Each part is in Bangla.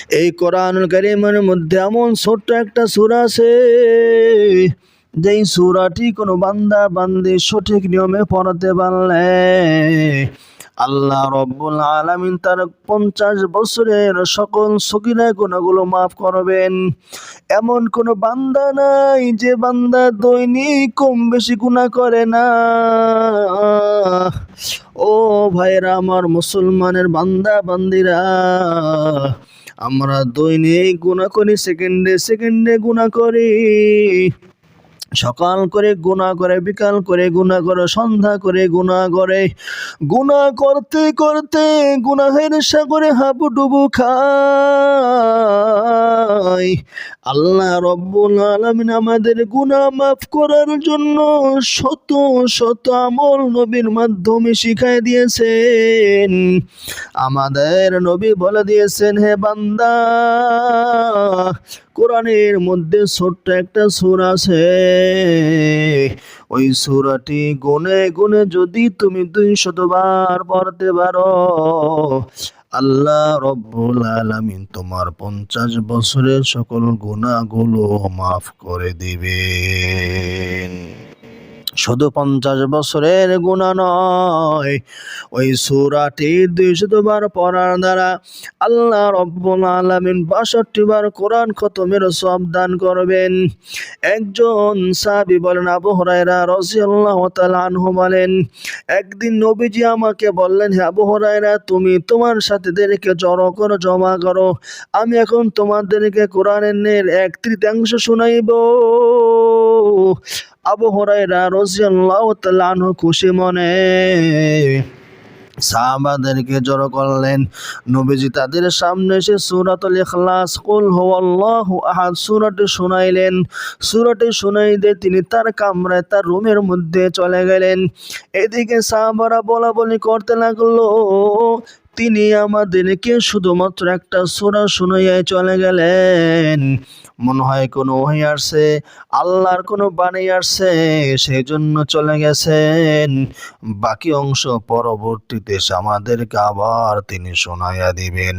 এই কোরআনুল কারীমের মধ্যে এমন ছোট্ট একটা সূরা আছে, যেই সূরাটি কোনো বান্দা বান্দি সঠিক নিয়মে পড়তে পারলে আল্লাহ রব্বুল আলামিন তার 50 বছরের সকল সগীরা গুনাহগুলো মাফ করবেন। এমন কোন বান্দা নাই যে বান্দা দৈনিক কম বেশি গুনাহ করে না। ও ভাইরা আমার, মুসলমানের বান্দা বান্দিরা, আমরা দৈনিক গুনাহ করি, সেকেন্ডে সেকেন্ডে গুনাহ করি। সকাল করে গুনাহ করে, বিকাল করে গুনাহ করে, সন্ধ্যা করে গুনাহ করে। গুনাহ করতে করতে গুনাহের সাগরে হাবুডুবু খাই। আল্লাহ রব্বুল আলামিন আমাদের গুনাহ মাফ করার জন্য শত শত আমল নবীর মাধ্যমে শিখাই দিয়েছেন। আমাদের নবী বলে দিয়েছেন, হে বান্দা, কোরআনের মধ্যে ছোট্ট একটা সূরা আছে, ওই সূরাটি গুনে গুনে যদি তুমি 200 বার পড়তে পারো, আল্লাহ রব্বুল আলামিন তোমার 50 বছরের সকল গুনাহগুলো মাফ করে দিবেন। শুধু 50 বছরের গুনাহ নয়, ওই সূরাটি 200 বার পড়ার দ্বারা আল্লাহ রব্বুল আলামিন 62 বার কোরআন খতমের সওয়াব দান করবেন। একজন সাহাবী বলেন, আবু হুরায়রা রাদিয়াল্লাহু তাআলা আনহু বলেন, একদিন নবীজি আমাকে বললেন, হে আবু হুরায়রা, তুমি তোমার সাথীদেরকে জমা করো, আমি এখন তোমাদেরকে কোরআনের 1/3 শোনাইব। আবু হুরায়রা রাদিয়াল্লাহু তাআলা আনহু খুশি মনে সাহাবাদেরকে জড়ো করলেন। নবীজি তাদের সামনে এসে সূরাতুল ইখলাস, কুল হুয়াল্লাহু আহাদ সূরাটি শোনাইলেন। সূরাটি শোনাই দিয়ে তিনি তার কামরায়, তার রুমের মধ্যে চলে গেলেন। এদিকে সাহাবারা বলাবলি করতে লাগলো, তিনি আমাদেরকে শুধুমাত্র একটা সূরা শুনাইয়া চলে গেলেন, মনে হয় কোনো ওহী আসছে, আল্লাহর কোনো বাণী আসছে, সেই জন্য চলে গেছেন। বাকি অংশ পরবর্তীতে আমাদেরকে আবার তিনি শোনাইয়া দিবেন।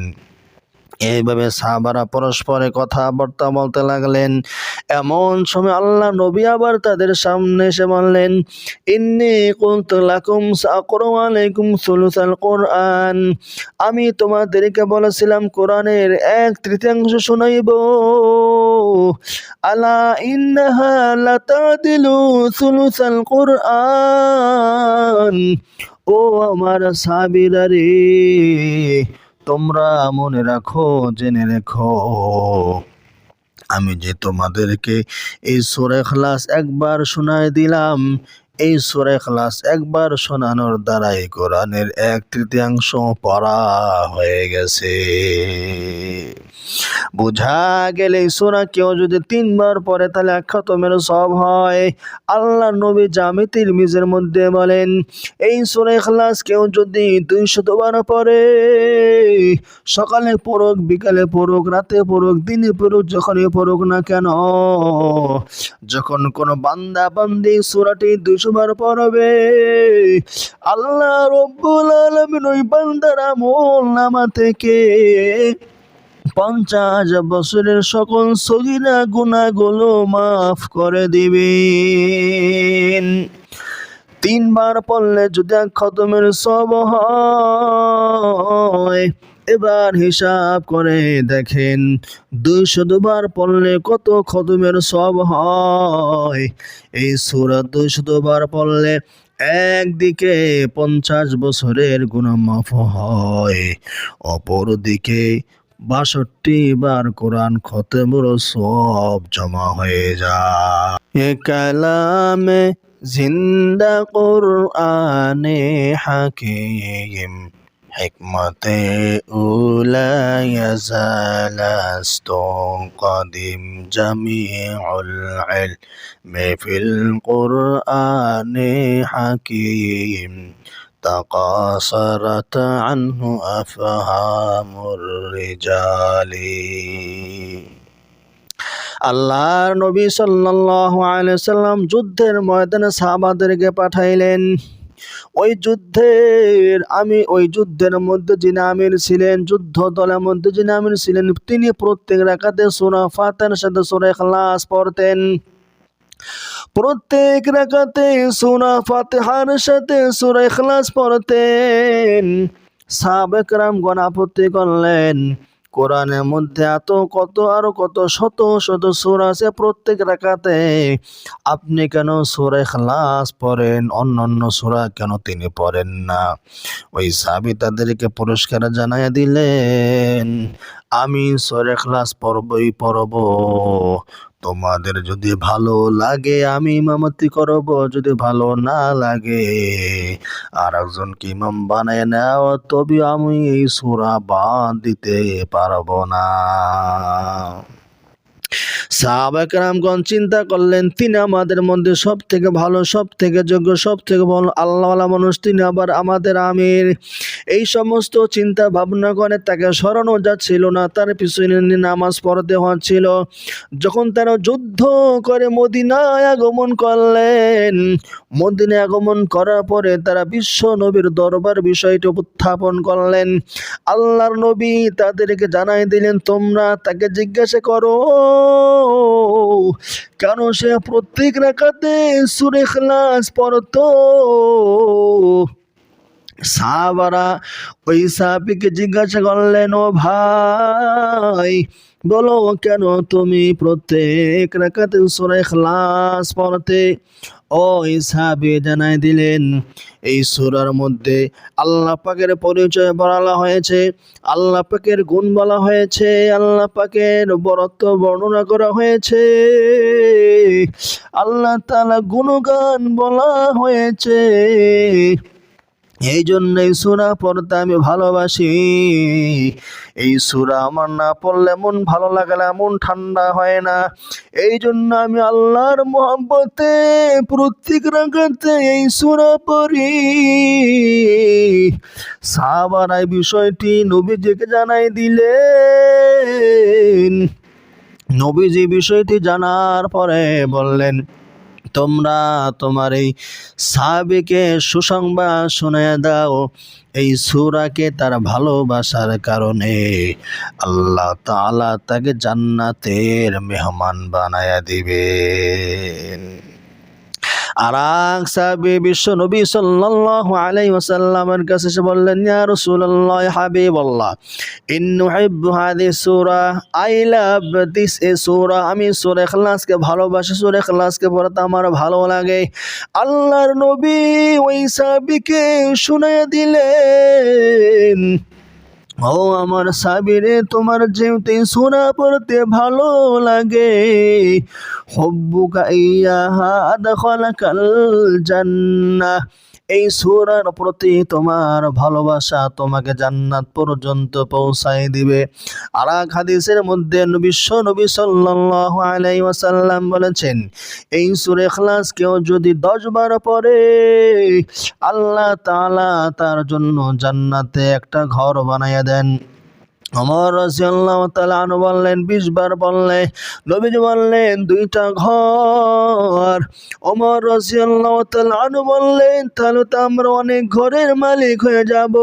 এইভাবে সাহাবারা পরস্পরে কথাবার্তা বলতে লাগলেন। এমন সময় আল্লাহ নবী আবার তাদের সামনে এসে বললেন, ইন্নী কুলতু লাকুম সাকরু আলাইকুম সুলুসাল কোরআন, আমি তোমাদেরকে বলেছিলাম কোরআনের 1/3 শোনাইব। আলা ইন্নাহা লাতাদিলু সুলুসাল কোরআন, ও আমার সাহাবীরা রে, তোমরা মনে রাখো, জেনে রেখো, আমি যে তোমাদেরকে এই সূরা ইখলাস একবার শোনায় দিলাম, এই সূরা ইখলাস একবার শোনানোর দ্বারাই কোরআনের 1/3 পড়া হয়ে গেছে। বোঝা গেল এই সূরা কেউ যদি 3 বার পড়ে তাহলে 1 খতমের সওয়াব হয়। আল্লাহ নবী জামি তিরমিজির মধ্যে বলেন, এই সূরা ইখলাস কেউ যদি 200 বার পড়ে, সকালে পড়ুক, বিকালে পড়ুক, রাতে পড়ুক, দিনে পড়ুক, যখনই পড়ুক না কেন, যখন কোন বান্দা বান্দি সূরাটি 200 বার পড়বে, আল্লাহ রব্বুল আলামিন ওই বান্দার আমলনামা থেকে 50 বছরের সকল সগীরা গুনাহগুলো মাফ করে দিবেন। 3 বার পড়লে যদি 1 খতমের সওয়াব হয়, এবার হিসাব করে দেখেন 200 বার পড়লে কত খতমের সওয়াব হয়। এই সূরা 200 বার পড়লে একদিকে 50 বছরের গুনাহ মাফ হয়, অপরদিকে 62 বার কোরআন খতমের সওয়াব জমা হয়ে যায়। এ কালামে জিন্দা কুরআনে হাকিম, হিকমতে উলা ইয়াজাল আস্তকাদিম, জামিউল ইলমি ফিল কুরআনে হাকিম, তাকাসারাত আনহু আফহামুর রিজালি। আল্লাহর নবী সাল্লাল্লাহু আলাইহি সাল্লাম যুদ্ধের ময়দানে সাহাবাদেরকে পাঠাইলেন। ওই যুদ্ধের মধ্যে যিনি আমির ছিলেন, যুদ্ধ দলের মধ্যে যিনি আমির ছিলেন, তিনি প্রত্যেক রাকাতে সূরা ফাতিহার সাথে সূরা ইখলাস পড়তেন। প্রত্যেক রাকাতে সূরা ফাতিহার সাথে সূরা ইখলাস পড়তেন। সাহাবায়ে কেরামগণ আপত্তি করলেন, কোরআনের মধ্যে কত শত শত সূরা আছে, প্রত্যেক রাকাতে আপনি কেন সূরা ইখলাস পড়েন, অন্যান্য সূরা কেন তিনি পড়েন না? ওই সাহাবী তাদেরকে পুরস্কার জানাইয়া দিলেন, আমি সূরা ইখলাস পড়ব, তোমাদের যদি ভালো লাগে আমি ইমামতি করব, যদি ভালো না লাগে আর একজনকে ইমাম বানায় নাও, তবে আমি এই সূরা বাদ দিতে পারবো না। সাহাবায়ে কেরামগণ চিন্তা করলেন, তিনি আমাদের মধ্যে সব থেকে ভালো, সব থেকে যোগ্য, সব থেকে ভালো আল্লাহওয়ালা মানুষ, তিনি আবার আমাদের আমির। এই সমস্ত চিন্তা ভাবনা করে তাকে সরানো যাচ্ছিল না, তার পিছনে নামাজ পড়তে হচ্ছিল। যখন তারা যুদ্ধ করে মদিনায় আগমন করলেন, মদিনায় আগমন করার পরে তারা বিশ্ব নবীর দরবার বিষয়টি উত্থাপন করলেন। আল্লাহর নবী তাদেরকে জানাই দিলেন, তোমরা তাকে জিজ্ঞাসা করো কেন সে প্রত্যেক রাকাতে সূরা ইখলাস পড়তো। সাহাবারা ওই সাহাবীকে জিজ্ঞাসা করলেন, ও ভাই বলো কেন তুমি প্রত্যেক রাকাতে সূরা ইখলাস পড়তে? ওই সাহাবী জানাই দিলেন, এই সূরার মধ্যে আল্লাহ পাকের পরিচয় বলা হয়েছে, আল্লাহ পাকের গুণ বলা হয়েছে, আল্লাহ পাকের বরত্ব বর্ণনা করা হয়েছে, আল্লাহ তাআলা গুণগান বলা হয়েছে। এই জন্য এই সূরা পড়তে আমি ভালোবাসি। এই সূরা আমার না পড়লে মন ভালো লাগে না, মন ঠান্ডা হয় না। এই জন্য আমি আল্লাহর মহব্বতে প্রত্যেক রাকাতে এই সূরা পড়ি। সাহাবারা এই বিষয়টি নবীজিকে জানাই দিলেন। নবীজি বিষয়টি জানার পরে বললেন, তোমরা তোমার এই সাহাবীকে সুসংবাদ শুনিয়ে দাও, এই সূরাকে তার ভালোবাসার কারণে আল্লাহ তাআলা তাকে জান্নাতের মেহমান বানায়া দিবেন। আর এক সাহাবী বিশ্ব নবী সাল্লাল্লাহু আলাইহি ওয়াসাল্লামের কাছে এসে বললেন, ইয়া রাসূলুল্লাহ, হাবিবাল্লাহ, ইন্নুহিব্বু হাদিস সূরা, আই লাভ দিস এ সূরা, আমি সূরা ইখলাসকে ভালোবাসি, সূরা ইখলাসকে পড়তে আমার ভালো লাগে। আল্লাহর নবী ওই সাহাবীকে শুনিয়ে দিলেন, ও আমার সাহাবী রে, তোমার যেহেতু সূরা পড়তে ভালো লাগে, হুব্বুকা ইয়াহা আদখালাকাল জান্নাহ, এই সূরার প্রতি তোমার ভালোবাসা তোমাকে জান্নাত পর্যন্ত পৌঁছায় দিবে। আর এক হাদিসের মধ্যে বিশ্ব নবী সাল্লাল্লাহু আলাইহি ওয়াসাল্লাম বলেছেন, এই সূরা ইখলাস কেউ যদি 10 বার পড়ে, আল্লাহ তাআলা তার জন্য জান্নাতে একটা ঘর বানাইয়া দেন। ওমর রাদিয়াল্লাহু তাআলা আনহু বললেন, 20 বার বললে নবীজি বললেন 2টা ঘর। ওমর রাদিয়াল্লাহু তাআলা আনহু বললেন, তাহলে তো আমরা অনেক ঘরের মালিক হয়ে যাব।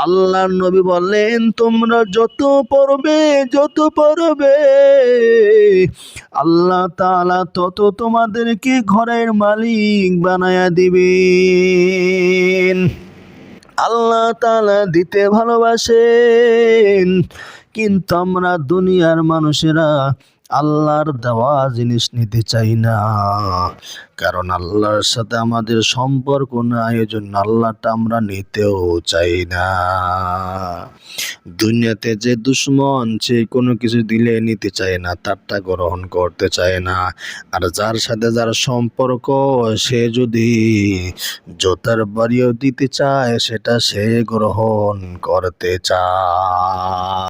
আল্লাহর নবী বললেন, তোমরা যত পড়বে আল্লাহ তাআলা তত তোমাদেরকে ঘরের মালিক বানায়া দিবেন। আল্লাহ তাআলা দিতে ভালোবাসেন, কিন্তু আমরা দুনিয়ার মানুষেরা আল্লাহর দেওয়া জিনিস নিতে চাই না, কারণ আল্লাহর সাথে আমাদের সম্পর্ক নাই, এজন্য আল্লাহটা আমরা নিতেও চাই না। দুনিয়াতে যে দুশ্মন, সে কোনো কিছু দিলে নিতে চায় না, তারটা গ্রহণ করতে চায় না। আর যার সাথে যার সম্পর্ক, সে যদি জোতার বাড়িও দিতে চায়, সেটা সে গ্রহণ করতে চায়।